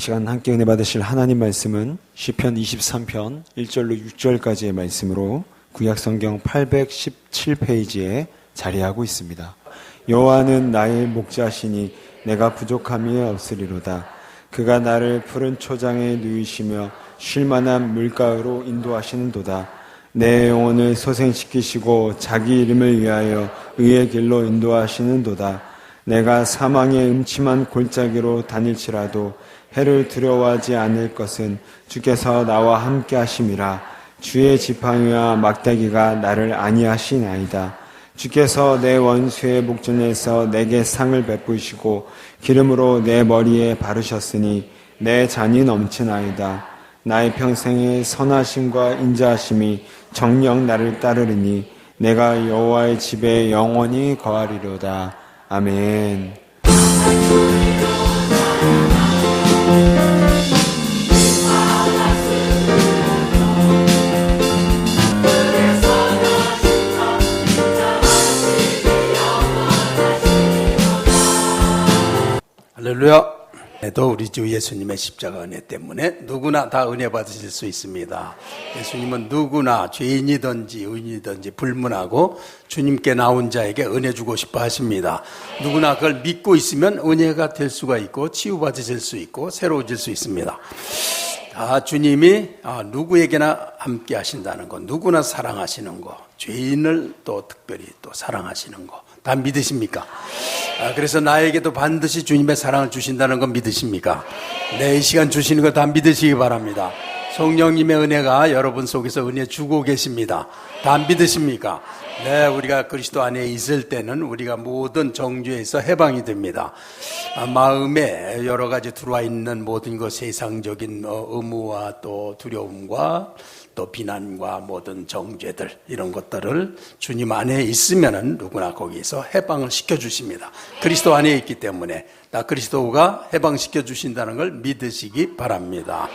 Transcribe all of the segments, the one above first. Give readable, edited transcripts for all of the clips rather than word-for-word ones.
시간 함께 은혜 받으실 하나님 말씀은 시편 23편 1절로 6절까지의 말씀으로 구약성경 817페이지에 자리하고 있습니다. 여호와는 나의 목자시니 내가 부족함이 없으리로다. 그가 나를 푸른 초장에 누이시며 쉴만한 물가로 인도하시는도다. 내 영혼을 소생시키시고 자기 이름을 위하여 의의 길로 인도하시는도다. 내가 사망의 음침한 골짜기로 다닐지라도 해를 두려워하지 않을 것은 주께서 나와 함께 하심이라. 주의 지팡이와 막대기가 나를 안위하시나이다. 주께서 내 원수의 목전에서 내게 상을 베푸시고 기름으로 내 머리에 바르셨으니 내 잔이 넘치나이다. 나의 평생의 선하심과 인자하심이 정녕 나를 따르리니 내가 여호와의 집에 영원히 거하리로다. 아멘. 할렐루야. 또 우리 주 예수님의 십자가 은혜 때문에 누구나 다 은혜 받으실 수 있습니다. 예수님은 누구나 죄인이든지 의인이든지 불문하고 주님께 나온 자에게 은혜 주고 싶어 하십니다. 누구나 그걸 믿고 있으면 은혜가 될 수가 있고 치유받으실 수 있고 새로워질 수 있습니다. 주님이 누구에게나 함께 하신다는 것, 누구나 사랑하시는 것, 죄인을 또 특별히 또 사랑하시는 것 다 믿으십니까? 그래서 나에게도 반드시 주님의 사랑을 주신다는 건 믿으십니까? 이 시간 주시는 거 다 믿으시기 바랍니다. 성령님의 은혜가 여러분 속에서 은혜 주고 계십니다. 다 믿으십니까? 네, 우리가 그리스도 안에 있을 때는 우리가 모든 정죄에서 해방이 됩니다. 마음에 여러 가지 들어와 있는 모든 것, 세상적인 의무와 또 두려움과 또 비난과 모든 정죄들, 이런 것들을 주님 안에 있으면은 누구나 거기서 해방을 시켜주십니다. 그리스도 안에 있기 때문에 나 그리스도가 해방시켜 주신다는 걸 믿으시기 바랍니다.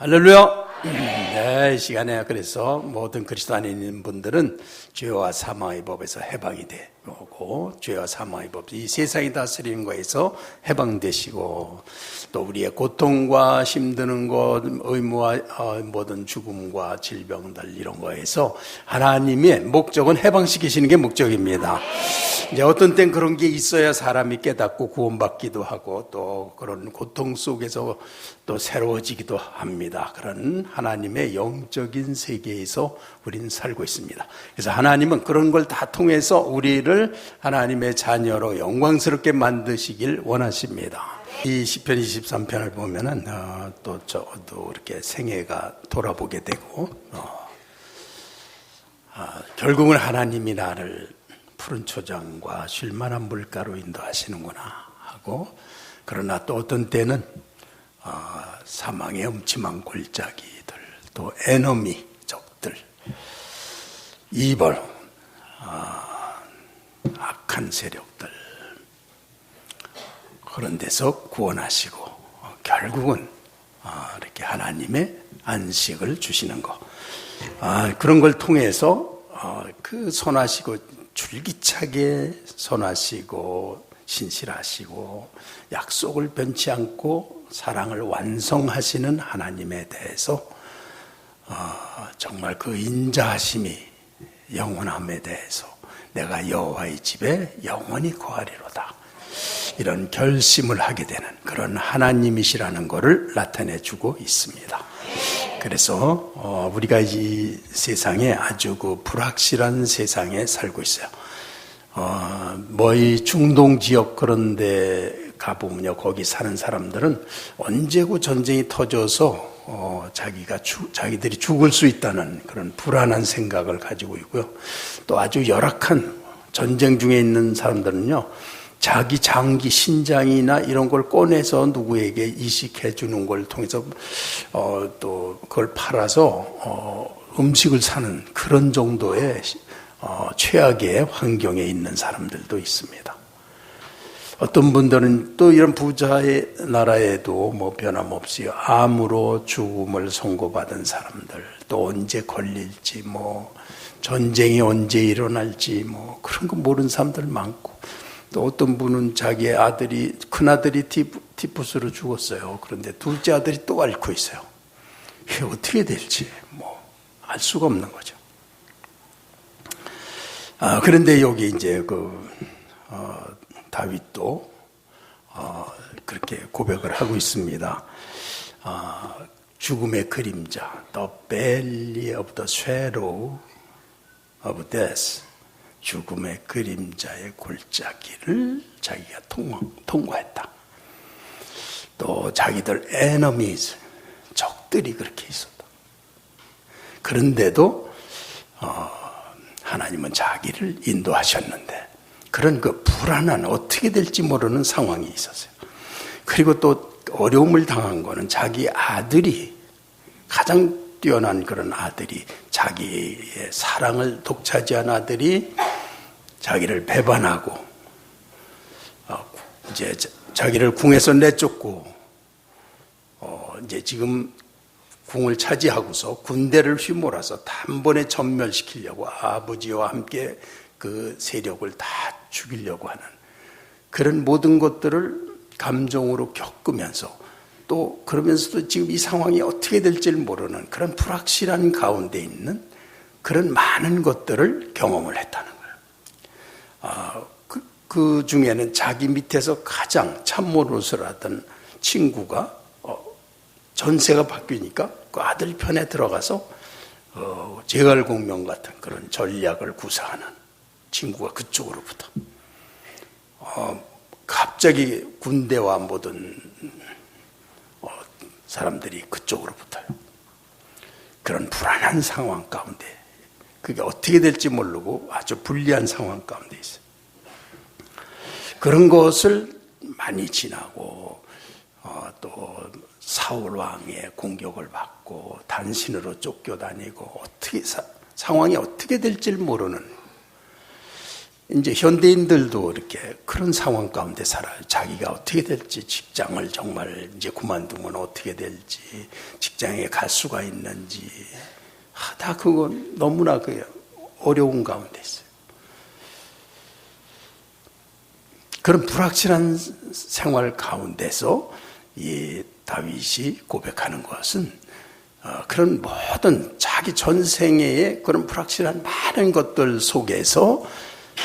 할렐루야. 네, 이 시간에 그래서 모든 그리스도 안에 있는 분들은 죄와 사망의 법에서 해방이 되고, 죄와 사망의 법, 이 세상이 다스리는 거에서 해방되시고, 또 우리의 고통과 힘드는 것, 의무와 모든 죽음과 질병들 이런 거에서 하나님의 목적은 해방시키시는 게 목적입니다. 이제 어떤 땐 그런 게 있어야 사람이 깨닫고 구원받기도 하고 또 그런 고통 속에서 또 새로워지기도 합니다. 그런 하나님의 영적인 세계에서 우리는 살고 있습니다. 그래서 하나님은 그런 걸 다 통해서 우리를 하나님의 자녀로 영광스럽게 만드시길 원하십니다. 이 시편 23편을 보면은 또 저도 이렇게 생애가 돌아보게 되고 결국은 하나님이 나를 푸른 초장과 쉴만한 물가로 인도하시는구나 하고, 그러나 또 어떤 때는 사망의 음침한 골짜기들, 또 에너미 적들, 이벌, 악한 세력들, 그런 데서 구원하시고 결국은 이렇게 하나님의 안식을 주시는 것, 그런 걸 통해서 그 선하시고 줄기차게 선하시고 신실하시고 약속을 변치 않고 사랑을 완성하시는 하나님에 대해서 정말 그 인자하심이 영원함에 대해서 내가 여호와의 집에 영원히 거하리로다, 이런 결심을 하게 되는 그런 하나님이시라는 것을 나타내주고 있습니다. 그래서 우리가 이 세상에 아주 그 불확실한 세상에 살고 있어요. 이 중동 지역 그런 데 가보면요, 거기 사는 사람들은 언제고 전쟁이 터져서 자기들이 죽을 수 있다는 그런 불안한 생각을 가지고 있고요. 또 아주 열악한 전쟁 중에 있는 사람들은요, 자기 장기, 신장이나 이런 걸 꺼내서 누구에게 이식해 주는 걸 통해서 또 그걸 팔아서 음식을 사는 그런 정도의 최악의 환경에 있는 사람들도 있습니다. 어떤 분들은 또 이런 부자의 나라에도 변함없이 암으로 죽음을 선고받은 사람들, 또 언제 걸릴지, 전쟁이 언제 일어날지, 그런 거 모르는 사람들 많고, 또 어떤 분은 자기의 큰아들이 티푸스로 죽었어요. 그런데 둘째 아들이 또 앓고 있어요. 이게 어떻게 될지 알 수가 없는 거죠. 그런데 여기 이제 다윗도 그렇게 고백을 하고 있습니다. 죽음의 그림자, the belly of the shadow of death, 죽음의 그림자의 골짜기를 자기가 통과했다. 또 자기들 enemies, 적들이 그렇게 있었다. 그런데도 하나님은 자기를 인도하셨는데 그런 그 불안한 어떻게 될지 모르는 상황이 있었어요. 그리고 또 어려움을 당한 거는 자기 아들이 가장 뛰어난 그런 아들이 자기의 사랑을 독차지한 아들이 자기를 배반하고 이제 자기를 궁에서 내쫓고 이제 지금 궁을 차지하고서 군대를 휘몰아서 단번에 전멸시키려고 아버지와 함께 그 세력을 다 죽이려고 하는 그런 모든 것들을 감정으로 겪으면서 또 그러면서도 지금 이 상황이 어떻게 될지 모르는 그런 불확실한 가운데 있는 그런 많은 것들을 경험을 했다는 거예요. 그 중에는 자기 밑에서 가장 참모노릇을 하던 친구가 전세가 바뀌니까 그 아들 편에 들어가서 제갈공명 같은 그런 전략을 구사하는 친구가 그쪽으로부터 갑자기 군대와 모든 사람들이 그쪽으로 붙어요. 그런 불안한 상황 가운데 그게 어떻게 될지 모르고 아주 불리한 상황 가운데 있어요. 그런 것을 많이 지나고 또 사울 왕의 공격을 받고 단신으로 쫓겨다니고 상황이 어떻게 될지 모르는 이제 현대인들도 이렇게 그런 상황 가운데 살아요. 자기가 어떻게 될지, 직장을 정말 이제 그만두면 어떻게 될지, 직장에 갈 수가 있는지, 다 그건 너무나 그 어려운 가운데 있어요. 그런 불확실한 생활 가운데서 이 다윗이 고백하는 것은 그런 모든 자기 전생애의 그런 불확실한 많은 것들 속에서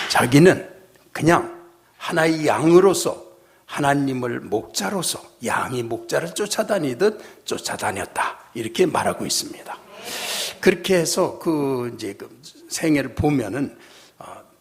자기는 그냥 하나의 양으로서 하나님을 목자로서 양이 목자를 쫓아다니듯 쫓아다녔다. 이렇게 말하고 있습니다. 그렇게 해서 이제 생애를 보면은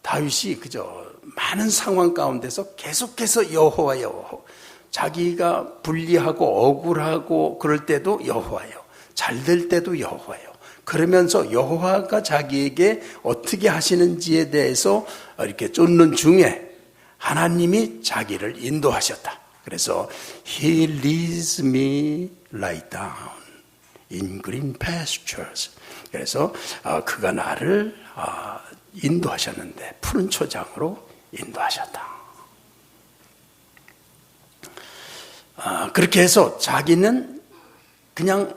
다윗이 그저 많은 상황 가운데서 계속해서 여호와여, 자기가 불리하고 억울하고 그럴 때도 여호와여, 잘 될 때도 여호와여. 그러면서 여호와가 자기에게 어떻게 하시는지에 대해서 이렇게 쫓는 중에 하나님이 자기를 인도하셨다. 그래서 He leads me lie down in green pastures. 그래서 그가 나를 인도하셨는데 푸른 초장으로 인도하셨다. 그렇게 해서 자기는 그냥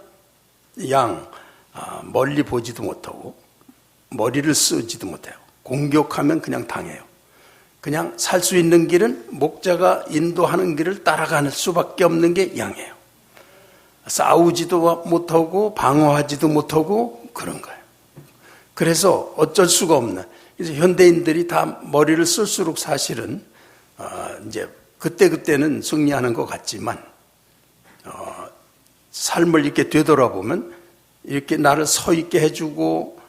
멀리 보지도 못하고 머리를 쓰지도 못해요. 공격하면 그냥 당해요. 그냥 살 수 있는 길은 목자가 인도하는 길을 따라가는 수밖에 없는 게 양이에요. 싸우지도 못하고 방어하지도 못하고 그런 거예요. 그래서 어쩔 수가 없는, 그래서 현대인들이 다 머리를 쓸수록 사실은 이제 그때는 승리하는 것 같지만 삶을 이렇게 되돌아보면 이렇게 나를 서 있게 해주고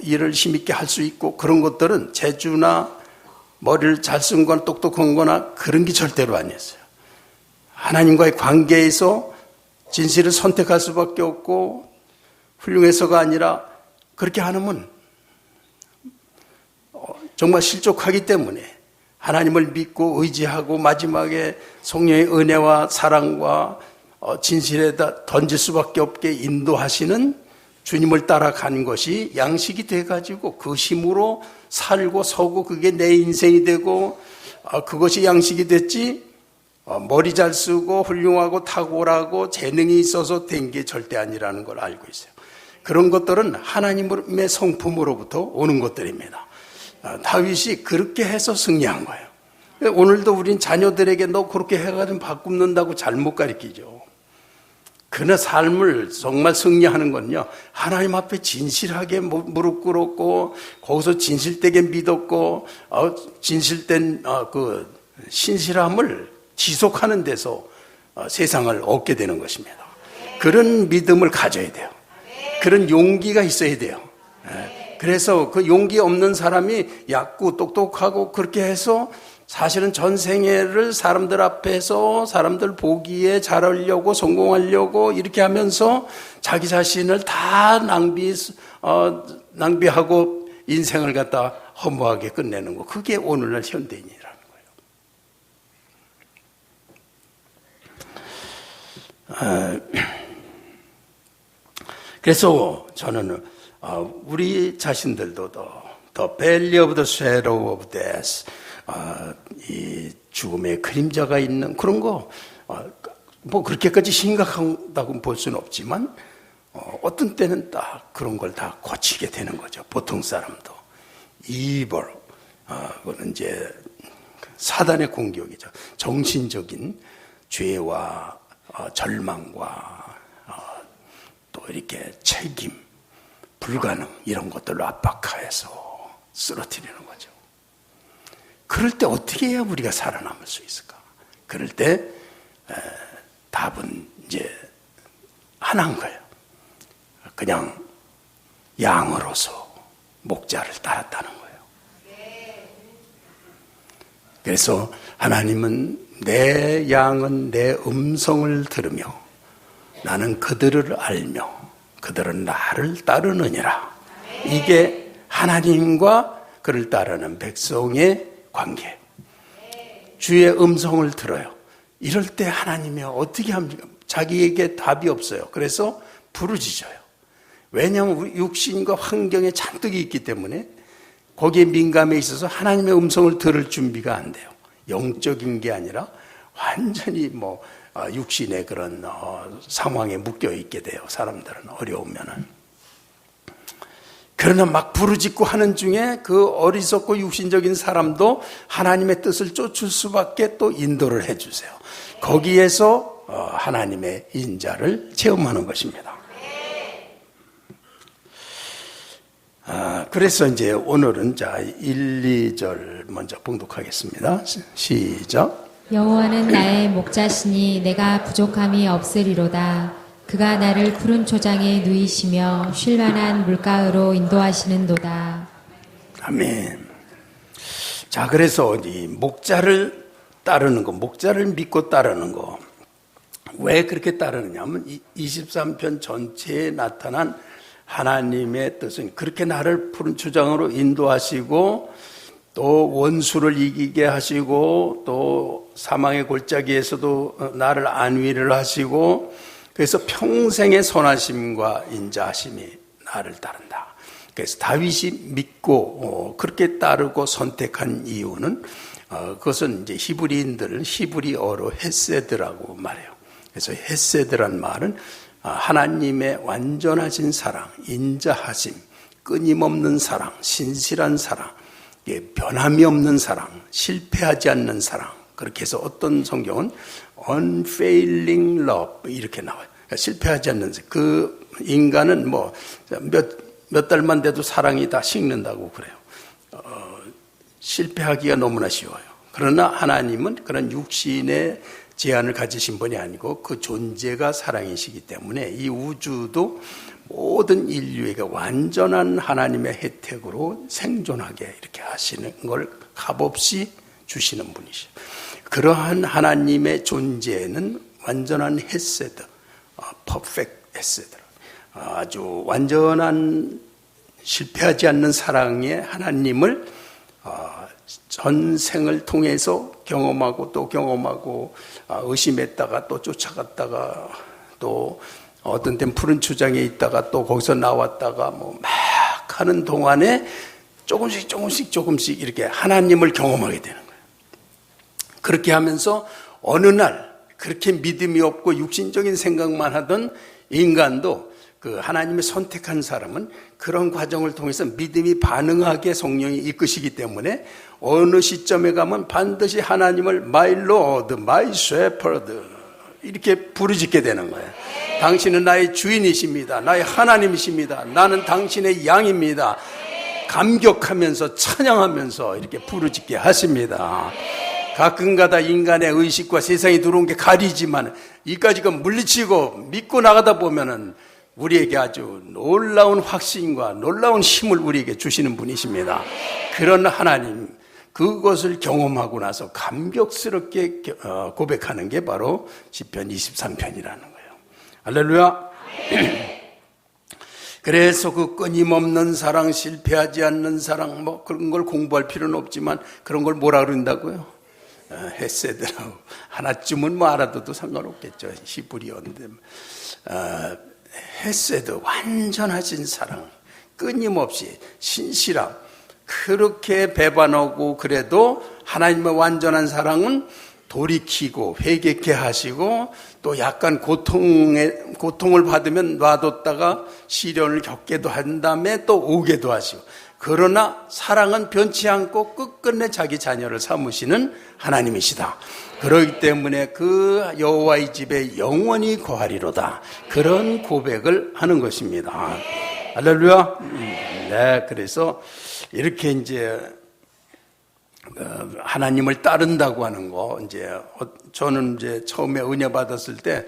일을 힘있게 할 수 있고 그런 것들은 재주나 머리를 잘 쓴 거나 똑똑한 거나 그런 게 절대로 아니었어요. 하나님과의 관계에서 진실을 선택할 수밖에 없고 훌륭해서가 아니라 그렇게 하면 정말 실족하기 때문에 하나님을 믿고 의지하고 마지막에 성령의 은혜와 사랑과 진실에다 던질 수밖에 없게 인도하시는 주님을 따라가는 것이 양식이 돼가지고 그 힘으로 살고 서고 그게 내 인생이 되고 그것이 양식이 됐지 머리 잘 쓰고 훌륭하고 탁월하고 재능이 있어서 된 게 절대 아니라는 걸 알고 있어요. 그런 것들은 하나님의 성품으로부터 오는 것들입니다. 다윗이 그렇게 해서 승리한 거예요. 오늘도 우린 자녀들에게 너 그렇게 해가지고 바꾸는다고 잘못 가르치죠. 그러나 삶을 정말 승리하는 건요, 하나님 앞에 진실하게 무릎 꿇었고, 거기서 진실되게 믿었고, 진실된 그 신실함을 지속하는 데서 세상을 얻게 되는 것입니다. 그런 믿음을 가져야 돼요. 그런 용기가 있어야 돼요. 그래서 그 용기 없는 사람이 얕고 똑똑하고 그렇게 해서 사실은 전생애를 사람들 앞에서 사람들 보기에 잘하려고 성공하려고 이렇게 하면서 자기 자신을 다 낭비하고 인생을 갖다 허무하게 끝내는 거. 그게 오늘날 현대인이라는 거예요. 그래서 저는 우리 자신들도 the valley of the shadow of death, 이 죽음의 그림자가 있는 그런 거, 뭐 그렇게까지 심각하다고 볼 수는 없지만 어떤 때는 딱 그런 걸 다 거치게 되는 거죠. 보통 사람도 evil, 그거는 이제 사단의 공격이죠. 정신적인 죄와 절망과 또 이렇게 책임, 불가능 이런 것들로 압박하여서 쓰러뜨리는 거죠. 그럴 때 어떻게 해야 우리가 살아남을 수 있을까? 그럴 때 답은 이제 하나인 거예요. 그냥 양으로서 목자를 따랐다는 거예요. 그래서 하나님은 내 양은 내 음성을 들으며 나는 그들을 알며 그들은 나를 따르느니라. 이게 하나님과 그를 따르는 백성의 관계. 주의 음성을 들어요. 이럴 때 하나님이 어떻게 합니까? 자기에게 답이 없어요. 그래서 부르짖어요. 왜냐하면 우리 육신과 환경에 잔뜩 있기 때문에 거기에 민감해 있어서 하나님의 음성을 들을 준비가 안 돼요. 영적인 게 아니라 완전히 육신의 그런 상황에 묶여 있게 돼요. 사람들은 어려우면은. 그러나 막 부르짖고 하는 중에 그 어리석고 육신적인 사람도 하나님의 뜻을 쫓을 수밖에 또 인도를 해주세요. 거기에서 하나님의 인자를 체험하는 것입니다. 그래서 이제 오늘은 1, 2절 먼저 봉독하겠습니다. 시작. 여호와는 나의 목자시니 내가 부족함이 없으리로다. 그가 나를 푸른 초장에 누이시며 쉴 만한 물가으로 인도하시는도다. 아멘. 자, 그래서 이 목자를 따르는 거, 목자를 믿고 따르는 거. 왜 그렇게 따르느냐 하면 23편 전체에 나타난 하나님의 뜻은 그렇게 나를 푸른 초장으로 인도하시고 또 원수를 이기게 하시고 또 사망의 골짜기에서도 나를 안위를 하시고 그래서 평생의 선하심과 인자하심이 나를 따른다. 그래서 다윗이 믿고 그렇게 따르고 선택한 이유는 그것은 이제 히브리인들을 히브리어로 헤세드라고 말해요. 그래서 헤세드란 말은 하나님의 완전하신 사랑, 인자하심, 끊임없는 사랑, 신실한 사랑, 변함이 없는 사랑, 실패하지 않는 사랑. 그렇게 해서 어떤 성경은 unfailing love 이렇게 나와요. 그러니까 실패하지 않는 그 인간은 몇 달만 돼도 사랑이 다 식는다고 그래요. 실패하기가 너무나 쉬워요. 그러나 하나님은 그런 육신의 제한을 가지신 분이 아니고 그 존재가 사랑이시기 때문에 이 우주도 모든 인류에게 완전한 하나님의 혜택으로 생존하게 이렇게 하시는 걸 값없이 주시는 분이시죠. 그러한 하나님의 존재는 완전한 헤세드, 퍼펙트 헤세드, 아주 완전한 실패하지 않는 사랑의 하나님을 전생을 통해서 경험하고 또 경험하고 의심했다가 또 쫓아갔다가 또 어떤 땐 푸른 초장에 있다가 또 거기서 나왔다가 막 하는 동안에 조금씩 이렇게 하나님을 경험하게 되는 거예요. 그렇게 하면서 어느 날 그렇게 믿음이 없고 육신적인 생각만 하던 인간도 그 하나님의 선택한 사람은 그런 과정을 통해서 믿음이 반응하게 성령이 이끄시기 때문에 어느 시점에 가면 반드시 하나님을 My Lord, My Shepherd 이렇게 부르짖게 되는 거예요. 당신은 나의 주인이십니다. 나의 하나님이십니다. 나는 당신의 양입니다. 감격하면서 찬양하면서 이렇게 부르짖게 하십니다. 가끔가다 인간의 의식과 세상이 들어온 게 가리지만 이까지가 물리치고 믿고 나가다 보면은 우리에게 아주 놀라운 확신과 놀라운 힘을 우리에게 주시는 분이십니다. 그런 하나님, 그것을 경험하고 나서 감격스럽게 고백하는 게 바로 시편 23편이라는 거예요. 할렐루야. 그래서 그 끊임없는 사랑, 실패하지 않는 사랑, 뭐 그런 걸 공부할 필요는 없지만 그런 걸 뭐라 그런다고요? 헤세드라고. 하나쯤은 뭐 알아둬도 상관없겠죠. 히브리어인데. 헤세드, 완전하신 사랑, 끊임없이 신실함, 그렇게 배반하고 그래도 하나님의 완전한 사랑은 돌이키고 회개케 하시고 또 약간 고통을 받으면 놔뒀다가 시련을 겪게도 한 다음에 또 오게도 하시고, 그러나 사랑은 변치 않고 끝끝내 자기 자녀를 삼으시는 하나님이시다. 그렇기 때문에 그 여호와의 집에 영원히 거하리로다. 그런 고백을 하는 것입니다. 할렐루야. 네, 그래서 이렇게 이제 하나님을 따른다고 하는 거, 이제 저는 이제 처음에 은혜 받았을 때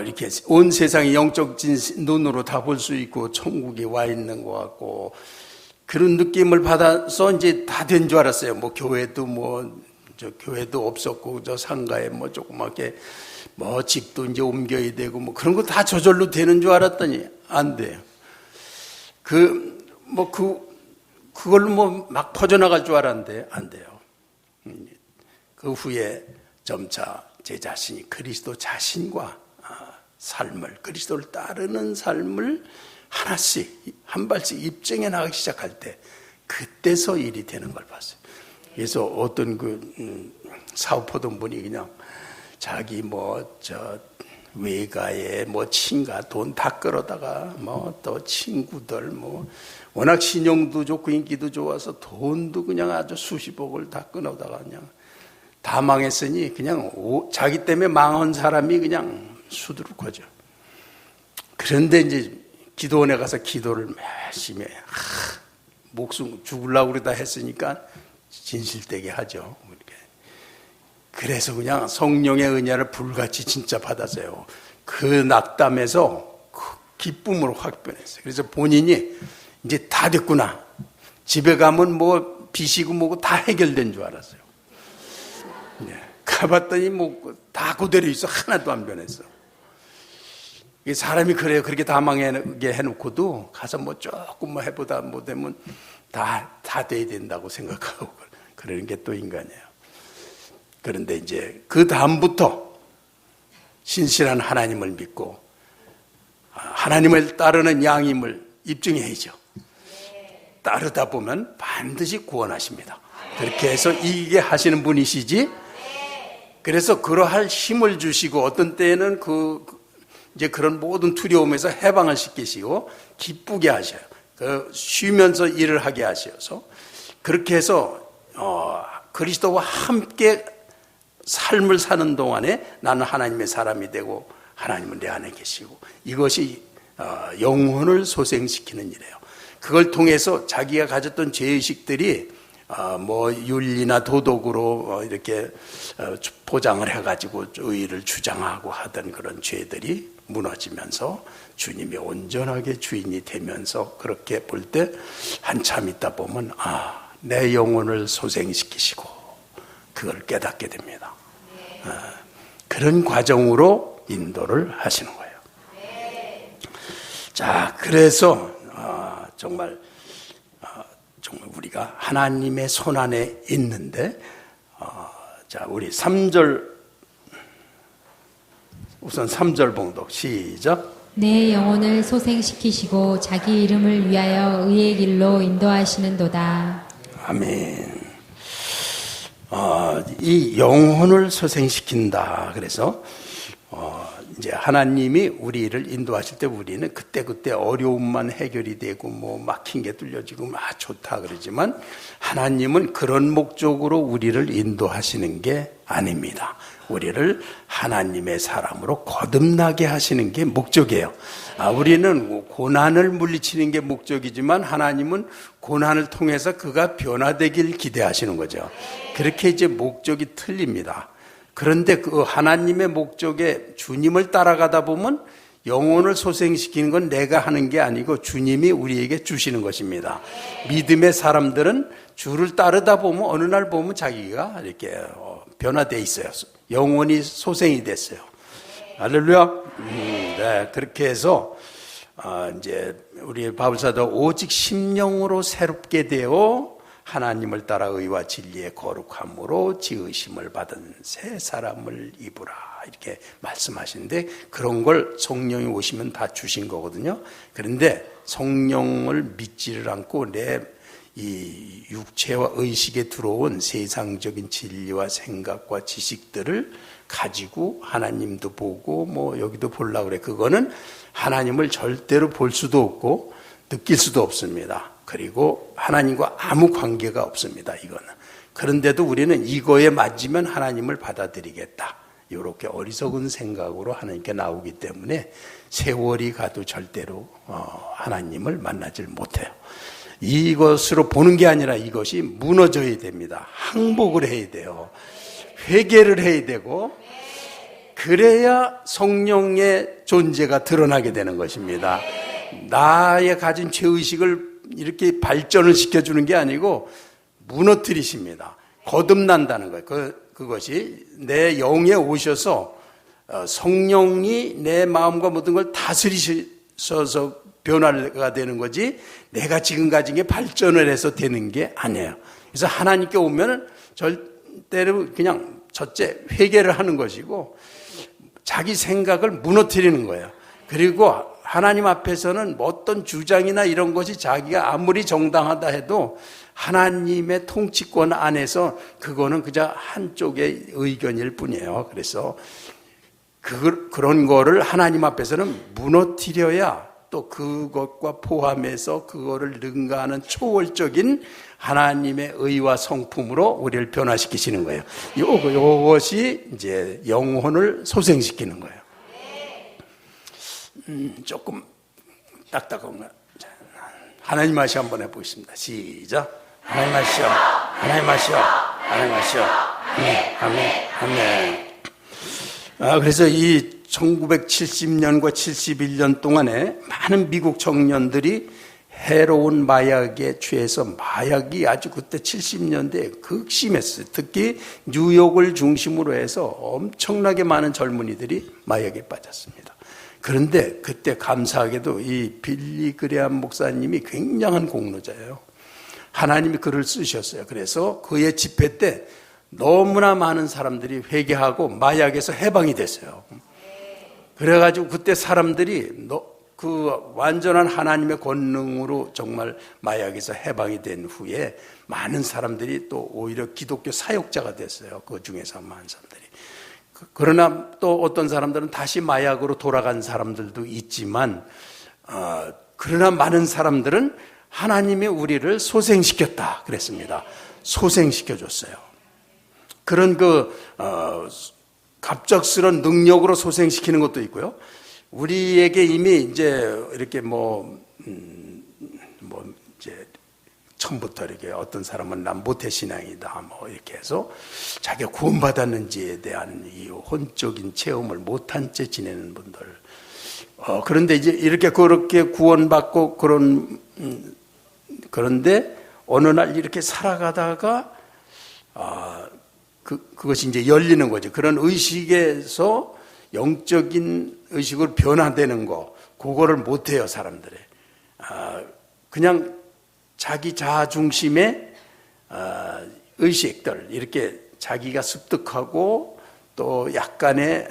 이렇게 온 세상이 영적 눈으로 다 볼 수 있고 천국에 와 있는 것 같고 그런 느낌을 받아서 이제 다 된 줄 알았어요. 뭐 교회도 교회도 없었고 저 상가에 뭐 조그맣게 뭐 집도 이제 옮겨야 되고 뭐 그런 거 다 저절로 되는 줄 알았더니 안 돼요. 그걸로 뭐 막 퍼져나갈 줄 알았는데 안 돼요. 그 후에 점차 제 자신이 그리스도 자신과 삶을, 그리스도를 따르는 삶을 하나씩 한 발씩 입증해 나가기 시작할 때 그때서 일이 되는 걸 봤어요. 그래서 어떤 사업하던 분이 그냥 자기 외가에 친가 돈 다 끌어다가 또 친구들 워낙 신용도 좋고 인기도 좋아서 돈도 그냥 아주 수십억을 다 끊어다가 그냥 다 망했으니 그냥 자기 때문에 망한 사람이 그냥 수두룩하죠. 그런데 이제 기도원에 가서 기도를 열심히 목숨 죽으려고 그러다 했으니까 진실되게 하죠. 그래서 그냥 성령의 은혜를 불같이 진짜 받았어요. 그 낙담에서 기쁨으로 확 변했어요. 그래서 본인이 이제 다 됐구나. 집에 가면 빚이고 뭐고 다 해결된 줄 알았어요. 네. 가봤더니 다 그대로 있어. 하나도 안 변했어. 사람이 그래요. 그렇게 다 망하게 해놓고도 가서 조금 해보다 못하면 다 돼야 된다고 생각하고 그러는 게 또 인간이에요. 그런데 이제 그 다음부터 신실한 하나님을 믿고 하나님을 따르는 양임을 입증해야죠. 따르다 보면 반드시 구원하십니다. 그렇게 해서 이기게 하시는 분이시지. 그래서 그러할 힘을 주시고 어떤 때에는 이제 그런 모든 두려움에서 해방을 시키시고 기쁘게 하셔요. 쉬면서 일을 하게 하셔서 그렇게 해서 그리스도와 함께 삶을 사는 동안에 나는 하나님의 사람이 되고 하나님은 내 안에 계시고 이것이 영혼을 소생시키는 일이에요. 그걸 통해서 자기가 가졌던 죄의식들이 윤리나 도덕으로 이렇게 포장을 해가지고 의의를 주장하고 하던 그런 죄들이 무너지면서 주님이 온전하게 주인이 되면서 그렇게 볼 때 한참 있다 보면 내 영혼을 소생시키시고 그걸 깨닫게 됩니다. 그런 과정으로 인도를 하시는 거예요. 자, 그래서 정말 우리가 하나님의 손 안에 있는데 자, 우리 3절 우선 3절 봉독 시작. 내 영혼을 소생시키시고 자기 이름을 위하여 의의 길로 인도하시는도다. 아멘. 이 영혼을 소생시킨다. 그래서 이제 하나님이 우리를 인도하실 때 우리는 그때 어려움만 해결이 되고 뭐 막힌 게 뚫려지고 좋다 그러지만 하나님은 그런 목적으로 우리를 인도하시는 게 아닙니다. 우리를 하나님의 사람으로 거듭나게 하시는 게 목적이에요. 우리는 고난을 물리치는 게 목적이지만 하나님은 고난을 통해서 그가 변화되길 기대하시는 거죠. 그렇게 이제 목적이 틀립니다. 그런데 그 하나님의 목적에 주님을 따라가다 보면 영혼을 소생시키는 건 내가 하는 게 아니고 주님이 우리에게 주시는 것입니다. 믿음의 사람들은 주를 따르다 보면 어느 날 보면 자기가 이렇게 변화되어 있어요. 영혼이 소생이 됐어요. 할렐루야. 네, 그렇게 해서 이제 우리 바울사도 오직 심령으로 새롭게 되어 하나님을 따라 의와 진리의 거룩함으로 지으심을 받은 새 사람을 입으라 이렇게 말씀하시는데 그런 걸 성령이 오시면 다 주신 거거든요. 그런데 성령을 믿지를 않고 내 이 육체와 의식에 들어온 세상적인 진리와 생각과 지식들을 가지고 하나님도 보고 뭐 여기도 보려고 그래. 그거는 하나님을 절대로 볼 수도 없고 느낄 수도 없습니다. 그리고 하나님과 아무 관계가 없습니다. 이거는. 그런데도 우리는 이거에 맞으면 하나님을 받아들이겠다. 이렇게 어리석은 생각으로 하나님께 나오기 때문에 세월이 가도 절대로 하나님을 만나질 못해요. 이것으로 보는 게 아니라 이것이 무너져야 됩니다. 항복을 해야 돼요. 회개를 해야 되고 그래야 성령의 존재가 드러나게 되는 것입니다. 나의 가진 죄의식을 이렇게 발전을 시켜주는 게 아니고 무너뜨리십니다. 거듭난다는 거예요. 그것이 내 영에 오셔서 성령이 내 마음과 모든 걸 다스리셔서 변화가 되는 거지 내가 지금 가진 게 발전을 해서 되는 게 아니에요. 그래서 하나님께 오면 절대로 그냥 첫째 회개를 하는 것이고 자기 생각을 무너뜨리는 거예요. 그리고 하나님 앞에서는 어떤 주장이나 이런 것이 자기가 아무리 정당하다 해도 하나님의 통치권 안에서 그거는 그저 한쪽의 의견일 뿐이에요. 그래서 그런 거를 하나님 앞에서는 무너뜨려야 또 그것과 포함해서 그거를 능가하는 초월적인 하나님의 의와 성품으로 우리를 변화시키시는 거예요. 이것이 이제 영혼을 소생시키는 거예요. 조금 딱딱한 거. 하나님 하시 한번 해보겠습니다. 시작. 하나님 하시오. 하나님 하시오. 하나님 하시오. 아멘. 아멘. 그래서 이 1970년과 71년 동안에 많은 미국 청년들이 해로운 마약에 취해서 마약이 아주 그때 70년대에 극심했어요. 특히 뉴욕을 중심으로 해서 엄청나게 많은 젊은이들이 마약에 빠졌습니다. 그런데 그때 감사하게도 이 빌리 그레함 목사님이 굉장한 공로자예요. 하나님이 그를 쓰셨어요. 그래서 그의 집회 때 너무나 많은 사람들이 회개하고 마약에서 해방이 됐어요. 그래가지고 그때 사람들이 그 완전한 하나님의 권능으로 정말 마약에서 해방이 된 후에 많은 사람들이 또 오히려 기독교 사역자가 됐어요. 그 중에서 많은 사람들이. 그러나 또 어떤 사람들은 다시 마약으로 돌아간 사람들도 있지만 그러나 많은 사람들은 하나님이 우리를 소생시켰다 그랬습니다. 소생시켜줬어요. 그런 갑작스러운 능력으로 소생시키는 것도 있고요. 우리에게 이미 이제 이렇게 이제 처음부터 이렇게 어떤 사람은 난 모태신앙이다 이렇게 해서 자기가 구원받았는지에 대한 이 혼적인 체험을 못한 채 지내는 분들. 그런데 이제 이렇게 그렇게 구원받고 그런데 어느 날 이렇게 살아가다가 그것이 이제 열리는 거죠. 그런 의식에서 영적인 의식으로 변화되는 거, 그거를 못해요, 사람들이. 그냥 자기 자아 중심의 의식들, 이렇게 자기가 습득하고 또 약간의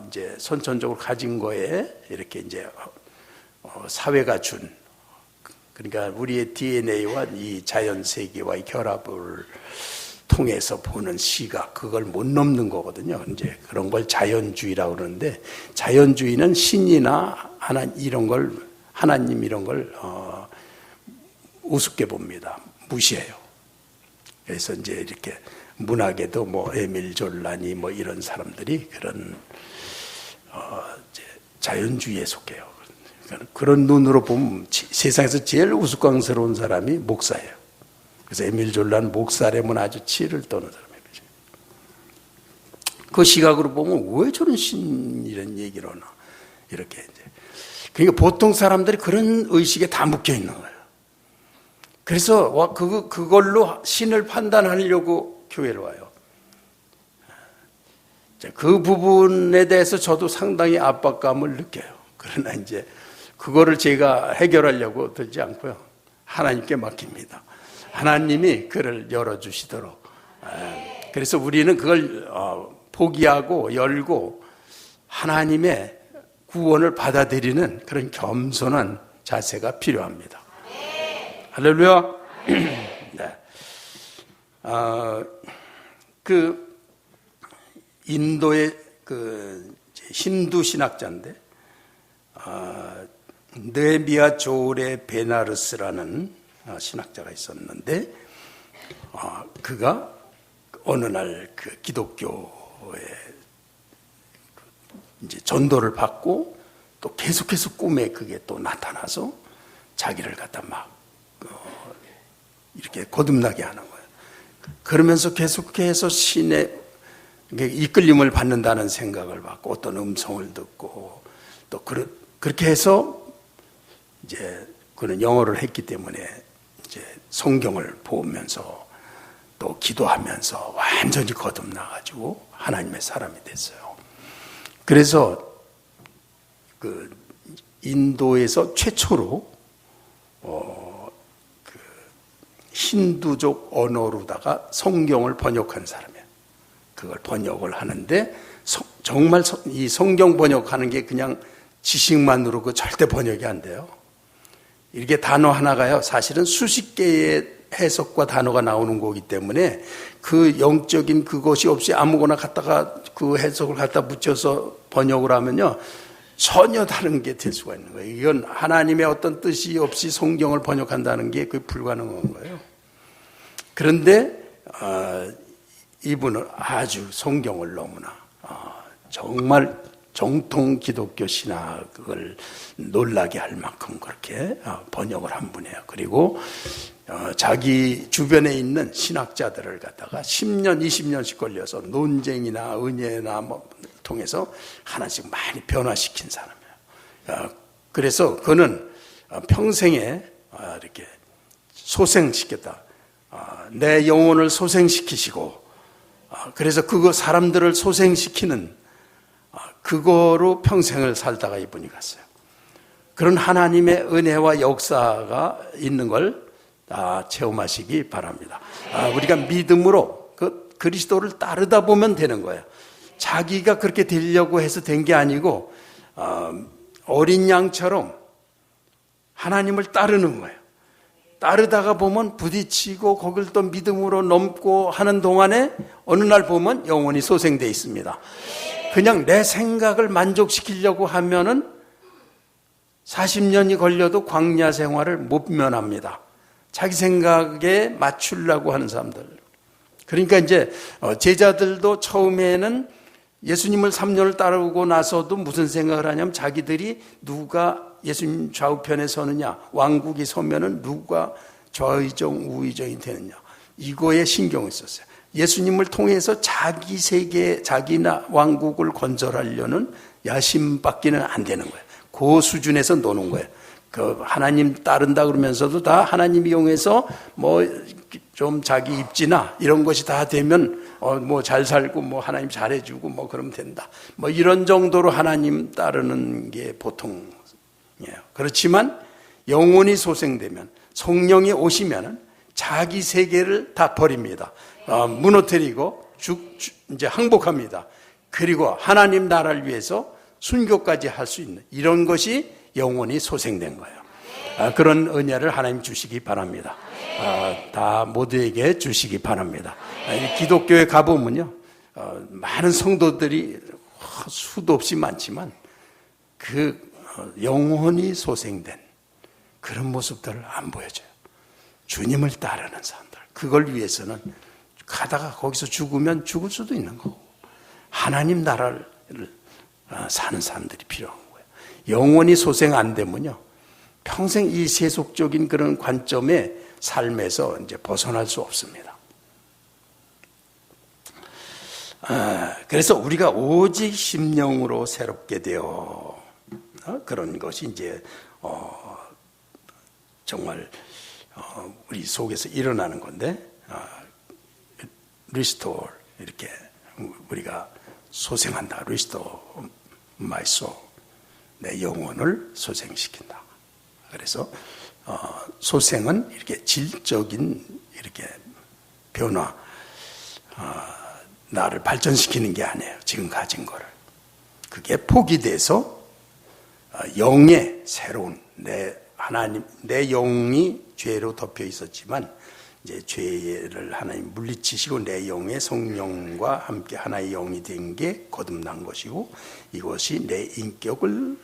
이제 선천적으로 가진 거에 이렇게 이제 사회가 준, 그러니까 우리의 DNA와 이 자연 세계와의 결합을 통해서 보는 시각, 그걸 못 넘는 거거든요. 이제 그런 걸 자연주의라고 그러는데, 자연주의는 신이나 하나님 이런 걸 우습게 봅니다. 무시해요. 그래서 이제 이렇게 문학에도 뭐 에밀 졸라니 뭐 이런 사람들이 그런 이제 자연주의에 속해요. 그런 눈으로 보면 세상에서 제일 우스꽝스러운 사람이 목사예요. 그래서 에밀 졸라는 목사라면 아주 치를 떠는 사람이에요. 그 시각으로 보면 왜 저런 신 이런 얘기를 하나 이렇게 이제. 그러니까 보통 사람들이 그런 의식에 다 묶여 있는 거예요. 그래서 그걸로 신을 판단하려고 교회를 와요. 그 부분에 대해서 저도 상당히 압박감을 느껴요. 그러나 이제 그거를 제가 해결하려고 들지 않고요. 하나님께 맡깁니다. 하나님이 그를 열어주시도록. 그래서 우리는 그걸 포기하고 열고 하나님의 구원을 받아들이는 그런 겸손한 자세가 필요합니다. 할렐루야. 네. 그 인도의 그 힌두 신학자인데 느헤미야 조레 베나르스라는 신학자가 있었는데 그가 어느 날 그 기독교에 이제 전도를 받고 또 계속해서 꿈에 그게 또 나타나서 자기를 갖다 막 이렇게 거듭나게 하는 거예요. 그러면서 계속해서 신의 이끌림을 받는다는 생각을 받고 어떤 음성을 듣고 또 그렇게 해서 이제 그는 영어를 했기 때문에 이제 성경을 보면서 또 기도하면서 완전히 거듭나가지고 하나님의 사람이 됐어요. 그래서 그 인도에서 최초로 그 힌두족 언어로다가 성경을 번역한 사람이에요. 그걸 번역을 하는데 정말 이 성경 번역하는 게 그냥 지식만으로 그 절대 번역이 안 돼요. 이렇게 단어 하나가요, 사실은 수십 개의 해석과 단어가 나오는 거기 때문에 그 영적인 그것이 없이 아무거나 갖다가 그 해석을 갖다 붙여서 번역을 하면요, 전혀 다른 게 될 수가 있는 거예요. 이건 하나님의 어떤 뜻이 없이 성경을 번역한다는 게 그게 불가능한 거예요. 그런데 이분은 아주 성경을 너무나 정말 정통 기독교 신학을 놀라게 할 만큼 그렇게 번역을 한 분이에요. 그리고 자기 주변에 있는 신학자들을 갖다가 10년, 20년씩 걸려서 논쟁이나 은혜나 뭐 통해서 하나씩 많이 변화시킨 사람이에요. 그래서 그는 평생에 이렇게 소생시켰다. 내 영혼을 소생시키시고, 그래서 그거 사람들을 소생시키는 그거로 평생을 살다가 이분이 갔어요. 그런 하나님의 은혜와 역사가 있는 걸 체험하시기 바랍니다. 우리가 믿음으로 그 그리스도를 따르다 보면 되는 거예요. 자기가 그렇게 되려고 해서 된 게 아니고 어린 양처럼 하나님을 따르는 거예요. 따르다가 보면 부딪히고 거길 또 믿음으로 넘고 하는 동안에 어느 날 보면 영혼이 소생되어 있습니다. 그냥 내 생각을 만족시키려고 하면은 40년이 걸려도 광야 생활을 못 면합니다. 자기 생각에 맞추려고 하는 사람들. 그러니까 이제 제자들도 처음에는 예수님을 3년을 따르고 나서도 무슨 생각을 하냐면 자기들이 누가 예수님 좌우편에 서느냐, 왕국이 서면은 누가 좌의정 우의정이 되느냐, 이거에 신경을 썼어요. 예수님을 통해서 자기 세계, 자기나 왕국을 건설하려는 야심밖에는 안 되는 거예요. 그 수준에서 노는 거예요. 그 하나님 따른다 그러면서도 다 하나님 이용해서 뭐 좀 자기 입지나 이런 것이 다 되면 뭐 잘 살고 뭐 하나님 잘해주고 뭐 그러면 된다. 뭐 이런 정도로 하나님 따르는 게 보통이에요. 그렇지만 영혼이 소생되면 성령이 오시면은 자기 세계를 다 버립니다. 무너뜨리고 이제 항복합니다. 그리고 하나님 나라를 위해서 순교까지 할 수 있는 이런 것이 영혼이 소생된 거예요. 그런 은혜를 하나님 주시기 바랍니다. 다 모두에게 주시기 바랍니다. 기독교에 가보면요, 많은 성도들이 수도 없이 많지만 영혼이 소생된 그런 모습들을 안 보여줘요. 주님을 따르는 사람들, 그걸 위해서는 가다가 거기서 죽으면 죽을 수도 있는 거고, 하나님 나라를 사는 사람들이 필요한 거예요. 영혼이 소생 안 되면요, 평생 이 세속적인 그런 관점의 삶에서 이제 벗어날 수 없습니다. 그래서 우리가 오직 심령으로 새롭게 되어 그런 것이 이제 정말 우리 속에서 일어나는 건데, restore, 이렇게 우리가 소생한다. restore my soul, 내 영혼을 소생시킨다. 그래서 소생은 이렇게 질적인 이렇게 변화, 나를 발전시키는 게 아니에요. 지금 가진 거를. 그게 포기돼서 영의 새로운 내 영이 죄로 덮여 있었지만 이제 죄를 하나님 물리치시고 내 영의 성령과 함께 하나의 영이 된 게 거듭난 것이고, 이것이 내 인격을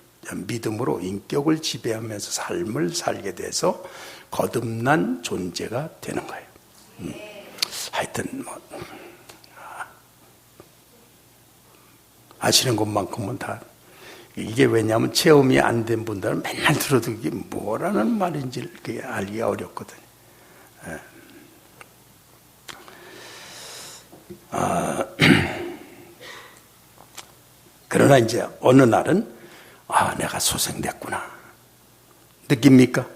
믿음으로 인격을 지배하면서 삶을 살게 돼서 거듭난 존재가 되는 거예요. 하여튼 아시는 것만큼은 다, 이게 왜냐하면 체험이 안 된 분들은 맨날 들어도 이게 뭐라는 말인지 알기가 어렵거든요. 그러나 이제 어느 날은 내가 소생됐구나 느낍니까?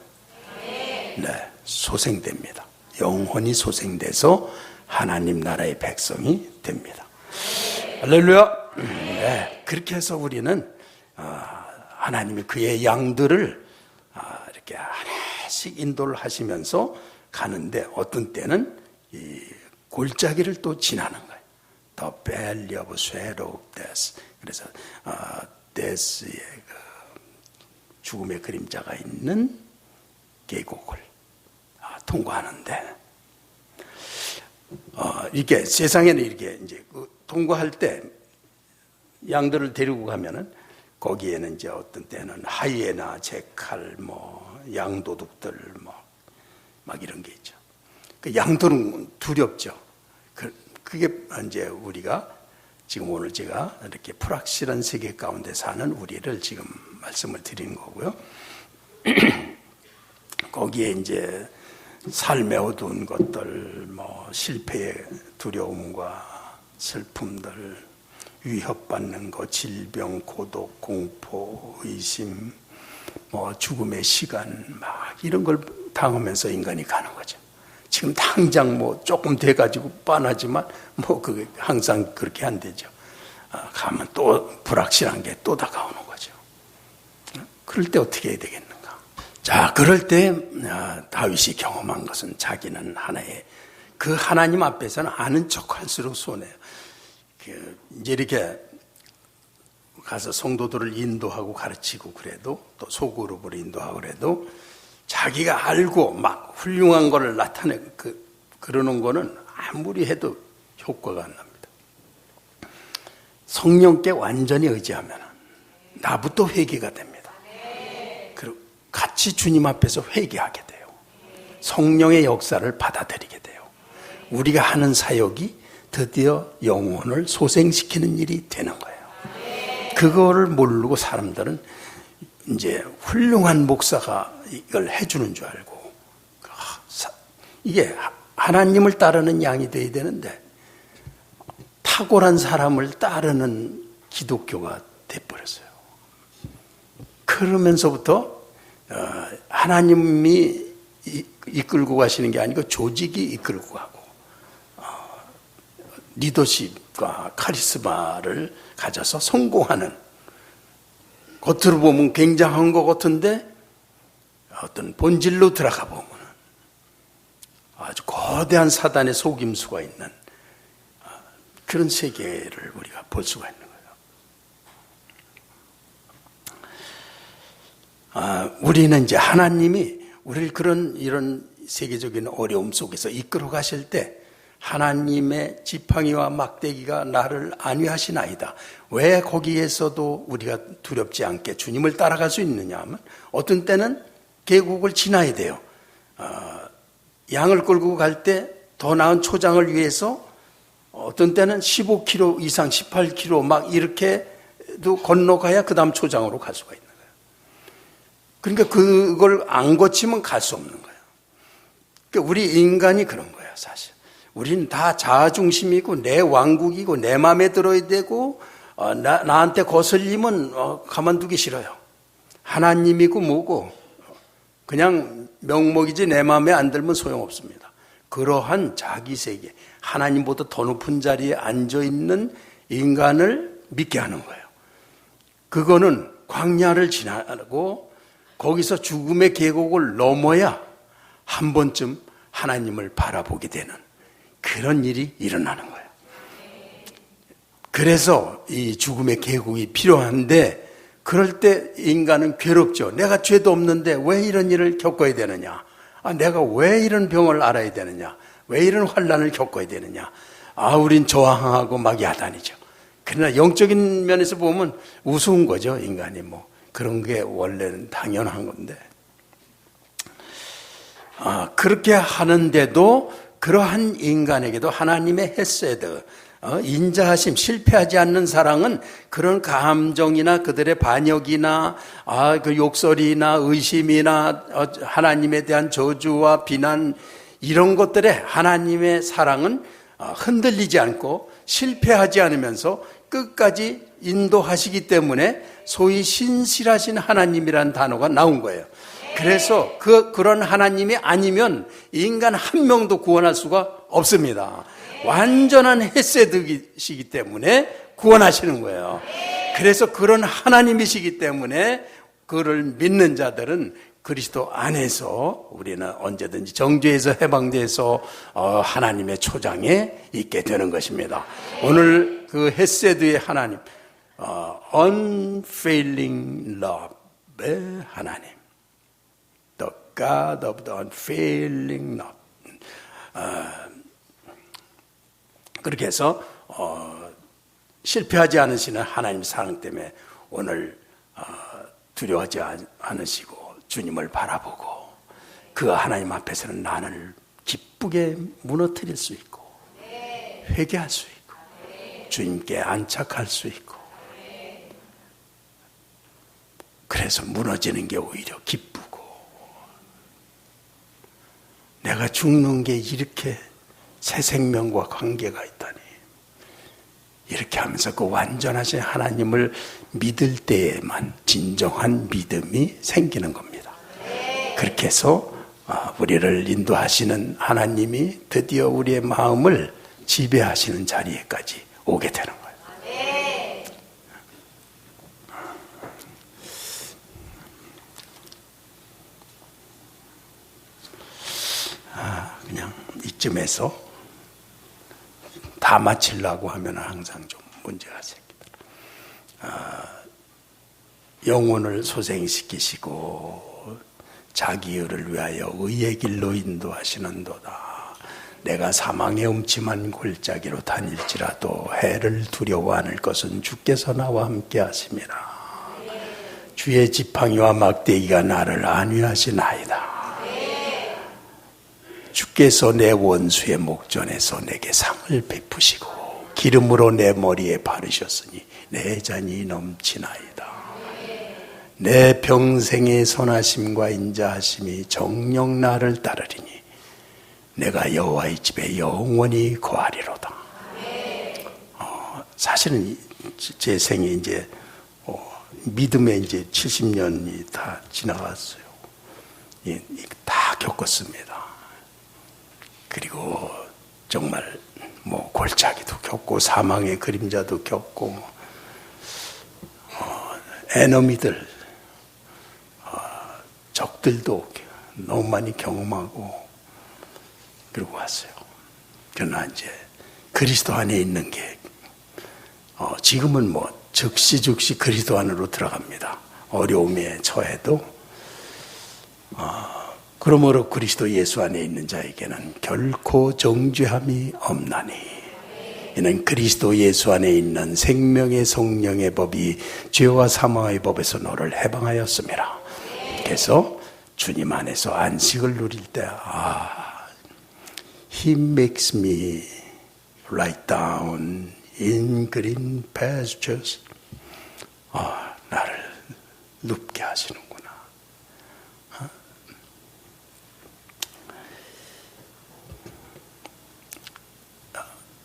네, 소생됩니다. 영혼이 소생돼서 하나님 나라의 백성이 됩니다. 할렐루야. 네, 그렇게 해서 우리는 하나님이 그의 양들을 이렇게 하나씩 인도를 하시면서 가는데, 어떤 때는 이 골짜기를 또 지나는 거예요. The valley of shadow of death. 그래서 death의 죽음의 그림자가 있는 계곡을 통과하는데, 이렇게 세상에는 이렇게 이제 통과할 때 양들을 데리고 가면은 거기에는 이제 어떤 때는 하이에나, 제칼, 양도둑들 막 이런 게 있죠. 그 양들은 두렵죠. 그게 이제 우리가 지금 오늘 제가 이렇게 불확실한 세계 가운데 사는 우리를 지금 말씀을 드리는 거고요. 거기에 이제 삶의 어두운 것들, 실패의 두려움과 슬픔들, 위협받는 것, 질병, 고독, 공포, 의심, 죽음의 시간, 막 이런 걸 당하면서 인간이 가는 거죠. 지금 당장 조금 돼가지고 빤하지만 그게 항상 그렇게 안 되죠. 가면 또 불확실한 게 또 다가오는 거죠. 그럴 때 어떻게 해야 되겠는가? 자, 그럴 때 다윗이 경험한 것은 자기는 하나의 그 하나님 앞에서는 아는 척할수록 손해요. 이제 이렇게 가서 성도들을 인도하고 가르치고 그래도, 또 소그룹으로 인도하고 그래도 자기가 알고 막 훌륭한 거를 그러는 거는 아무리 해도 효과가 안 납니다. 성령께 완전히 의지하면 나부터 회개가 됩니다. 그리고 같이 주님 앞에서 회개하게 돼요. 성령의 역사를 받아들이게 돼요. 우리가 하는 사역이 드디어 영혼을 소생시키는 일이 되는 거예요. 그거를 모르고 사람들은 이제 훌륭한 목사가 이걸 해주는 줄 알고, 이게 하나님을 따르는 양이 돼야 되는데 탁월한 사람을 따르는 기독교가 돼버렸어요. 그러면서부터 하나님이 이끌고 가시는 게 아니고 조직이 이끌고 가고, 리더십과 카리스마를 가져서 성공하는, 겉으로 보면 굉장한 것 같은데 어떤 본질로 들어가 보면 아주 거대한 사단의 속임수가 있는 그런 세계를 우리가 볼 수가 있는 거예요. 우리는 이제 하나님이 우리를 이런 세계적인 어려움 속에서 이끌어 가실 때 하나님의 지팡이와 막대기가 나를 안위하시나이다. 왜 거기에서도 우리가 두렵지 않게 주님을 따라갈 수 있느냐 하면 어떤 때는 계곡을 지나야 돼요. 양을 끌고 갈 때 더 나은 초장을 위해서 어떤 때는 15km 이상 18km 막 이렇게도 건너가야 그 다음 초장으로 갈 수가 있는 거예요. 그러니까 그걸 안 거치면 갈 수 없는 거예요. 그러니까 우리 인간이 그런 거예요, 사실. 우리는 다 자아중심이고 내 왕국이고 내 마음에 들어야 되고 나한테 거슬리면 가만두기 싫어요. 하나님이고 뭐고 그냥 명목이지 내 마음에 안 들면 소용없습니다. 그러한 자기 세계, 하나님보다 더 높은 자리에 앉아있는 인간을 믿게 하는 거예요. 그거는 광야를 지나고 거기서 죽음의 계곡을 넘어야 한 번쯤 하나님을 바라보게 되는 그런 일이 일어나는 거예요. 그래서 이 죽음의 계곡이 필요한데 그럴 때 인간은 괴롭죠. 내가 죄도 없는데 왜 이런 일을 겪어야 되느냐? 내가 왜 이런 병을 앓아야 되느냐? 왜 이런 환난을 겪어야 되느냐? 우린 저항하고 막 야단이죠. 그러나 영적인 면에서 보면 우스운 거죠. 인간이 뭐 그런 게 원래는 당연한 건데 그렇게 하는데도 그러한 인간에게도 하나님의 헤세드, 인자하심, 실패하지 않는 사랑은 그런 감정이나 그들의 반역이나 그 욕설이나 의심이나 하나님에 대한 저주와 비난 이런 것들에 하나님의 사랑은 흔들리지 않고 실패하지 않으면서 끝까지 인도하시기 때문에 소위 신실하신 하나님이라는 단어가 나온 거예요. 그래서 그런 하나님이 아니면 인간 한 명도 구원할 수가 없습니다. 완전한 헤세드이시기 때문에 구원하시는 거예요. 그래서 그런 하나님이시기 때문에 그를 믿는 자들은 그리스도 안에서 우리는 언제든지 정죄에서 해방돼서 하나님의 초장에 있게 되는 것입니다. 오늘 그 헤세드의 하나님, unfailing love의 하나님, the God of the unfailing love. 그렇게 해서 실패하지 않으시는 하나님 사랑 때문에 오늘 두려워하지 않으시고 주님을 바라보고 그 하나님 앞에서는 나를 기쁘게 무너뜨릴 수 있고 회개할 수 있고 주님께 안착할 수 있고 그래서 무너지는 게 오히려 기쁘고 내가 죽는 게 이렇게 새 생명과 관계가 있다니 이렇게 하면서 그 완전하신 하나님을 믿을 때에만 진정한 믿음이 생기는 겁니다. 그렇게 해서 우리를 인도하시는 하나님이 드디어 우리의 마음을 지배하시는 자리에까지 오게 되는 거예요. 그냥 이쯤에서 다 마치려고 하면 항상 좀 문제가 생깁니다. 영혼을 소생시키시고 자기 의를 위하여 의의 길로 인도하시는도다. 내가 사망의 음침한 골짜기로 다닐지라도 해를 두려워 않을 것은 주께서 나와 함께 하심이라. 주의 지팡이와 막대기가 나를 안위하시나이다. 주께서 내 원수의 목전에서 내게 상을 베푸시고 기름으로 내 머리에 바르셨으니 내 잔이 넘치나이다. 내 평생의 선하심과 인자하심이 정녕 나를 따르리니 내가 여호와의 집에 영원히 거하리로다. 사실은 제 생에 이제 믿음에 이제 70년이 다 지나갔어요. 다 겪었습니다. 그리고 정말 뭐 골짜기도 겪고 사망의 그림자도 겪고 에너미들 적들도 너무 많이 경험하고 그러고 왔어요. 그러나 이제 그리스도 안에 있는 게 지금은 뭐 즉시 그리스도 안으로 들어갑니다. 어려움에 처해도 그러므로 그리스도 예수 안에 있는 자에게는 결코 정죄함이 없나니 이는 그리스도 예수 안에 있는 생명의 성령의 법이 죄와 사망의 법에서 너를 해방하였음이라. 그래서 주님 안에서 안식을 누릴 때 He makes me lie down in green pastures. 나를 눕게 하시는구나.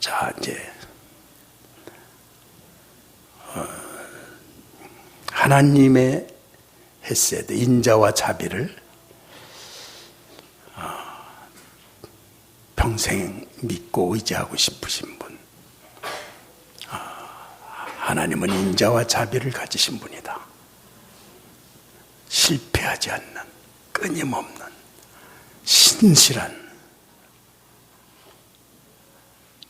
자, 이제 하나님의 헤세드, 인자와 자비를 평생 믿고 의지하고 싶으신 분, 하나님은 인자와 자비를 가지신 분이다. 실패하지 않는, 끊임없는, 신실한,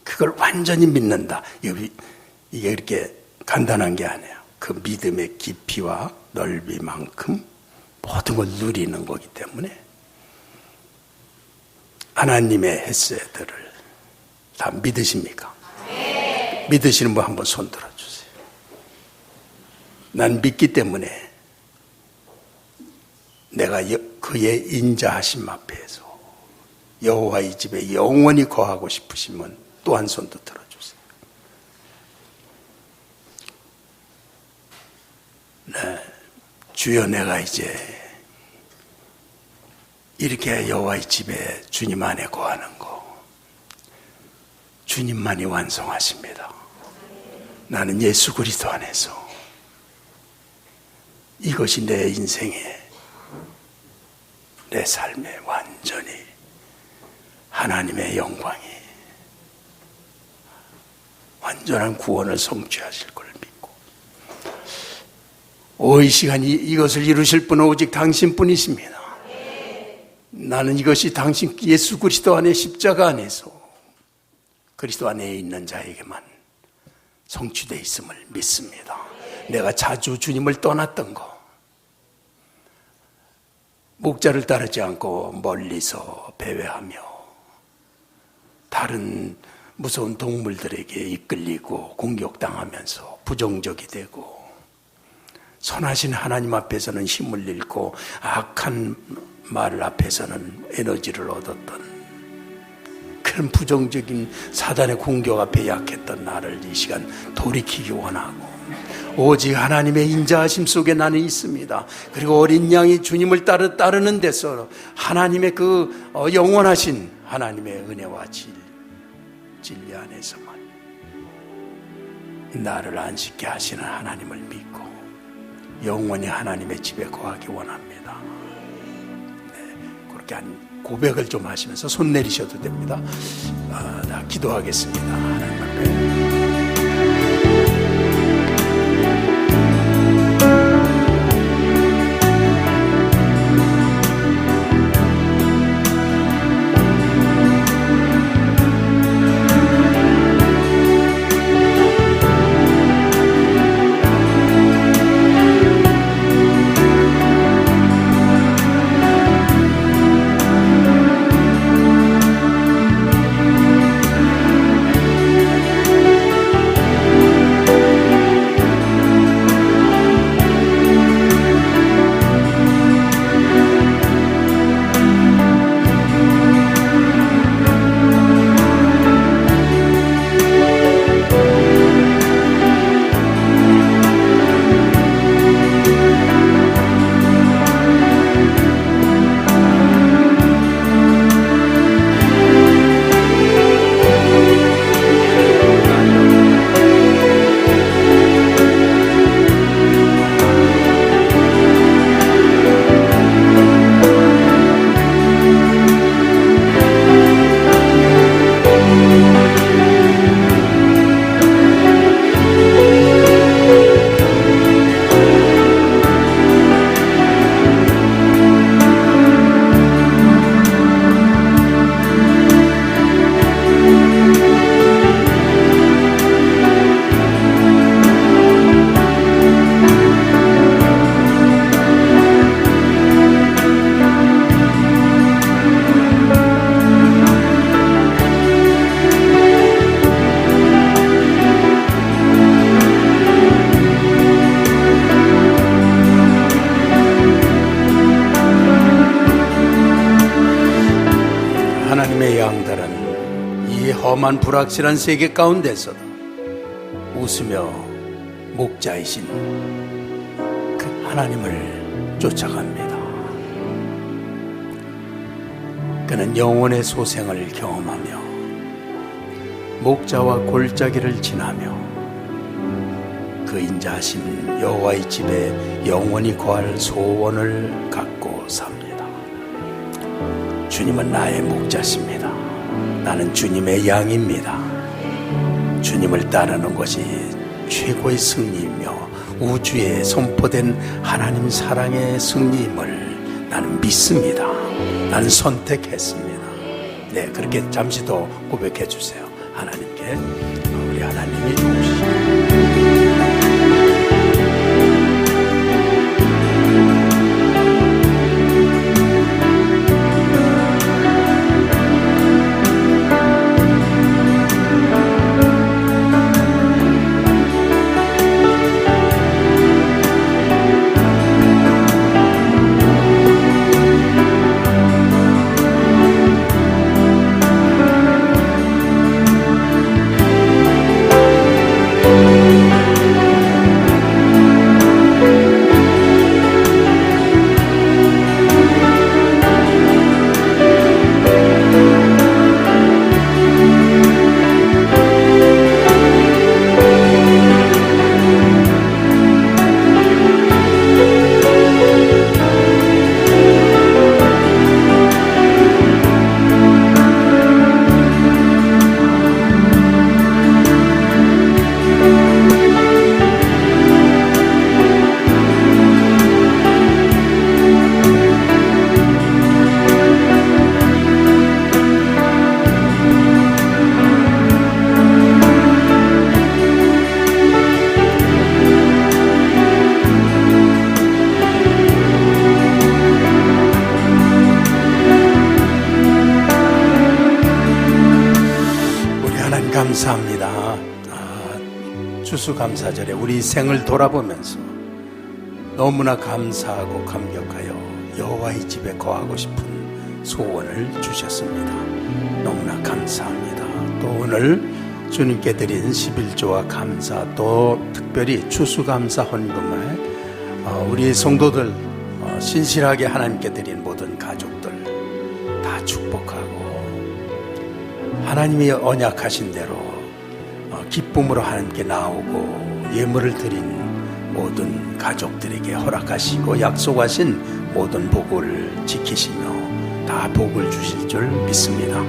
그걸 완전히 믿는다. 이게 이렇게 간단한 게 아니에요. 그 믿음의 깊이와 넓이만큼 모든 걸 누리는 거기 때문에 하나님의 헤세드를 다 믿으십니까? 네. 믿으시는 분 한번 손 들어주세요. 난 믿기 때문에 내가 그의 인자하심 앞에서 여호와의 집에 영원히 거하고 싶으시면 또 한 손도 들어주세요. 네, 주여 내가 이제 이렇게 여호와의 집에 주님 안에 거하는 거 주님만이 완성하십니다. 나는 예수 그리스도 안에서 이것이 내 인생의 내 삶에 완전히 하나님의 영광이 완전한 구원을 성취하실 걸 믿고 이 시간이 이것을 이루실 분은 오직 당신뿐이십니다. 나는 이것이 당신 예수 그리스도 안에 십자가 안에서 그리스도 안에 있는 자에게만 성취되어 있음을 믿습니다. 내가 자주 주님을 떠났던 거, 목자를 따르지 않고 멀리서 배회하며 다른 무서운 동물들에게 이끌리고 공격당하면서 부정적이 되고 선하신 하나님 앞에서는 힘을 잃고 악한 말 앞에서는 에너지를 얻었던 그런 부정적인 사단의 공격 앞에 약했던 나를 이 시간 돌이키기 원하고 오직 하나님의 인자하심 속에 나는 있습니다. 그리고 어린 양이 주님을 따르는 데서 하나님의 그 영원하신 하나님의 은혜와 진리 안에서만 나를 안식케 하시는 하나님을 믿고 영원히 하나님의 집에 거하기 원합니다. 네, 그렇게 한 고백을 좀 하시면서 손 내리셔도 됩니다. 나 기도하겠습니다. 하나님 앞에. 무당들은 이 험한 불확실한 세계 가운데서도 웃으며 목자이신 그 하나님을 쫓아갑니다. 그는 영원의 소생을 경험하며 목자와 골짜기를 지나며 그 인자하신 여호와의 집에 영원히 거할 소원을 갖고 삽니다. 주님은 나의 목자십니다. 나는 주님의 양입니다. 주님을 따르는 것이 최고의 승리이며 우주에 선포된 하나님 사랑의 승리임을 나는 믿습니다. 나는 선택했습니다. 네, 그렇게 잠시 더 고백해 주세요. 하나님께. 우리 하나님이 좋으시죠. 감사합니다. 추수감사절에 우리 생을 돌아보면서 너무나 감사하고 감격하여 여호와의 집에 거하고 싶은 소원을 주셨습니다. 너무나 감사합니다. 또 오늘 주님께 드린 11조와 감사, 또 특별히 추수감사 헌금을 우리 성도들 신실하게 하나님께 드린 모든 가족들 다 축복하고 하나님이 언약하신 대로 기쁨으로 하나님께 나오고 예물을 드린 모든 가족들에게 허락하시고 약속하신 모든 복을 지키시며 다 복을 주실 줄 믿습니다.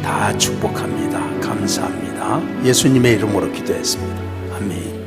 다 축복합니다. 감사합니다. 예수님의 이름으로 기도했습니다. 아멘.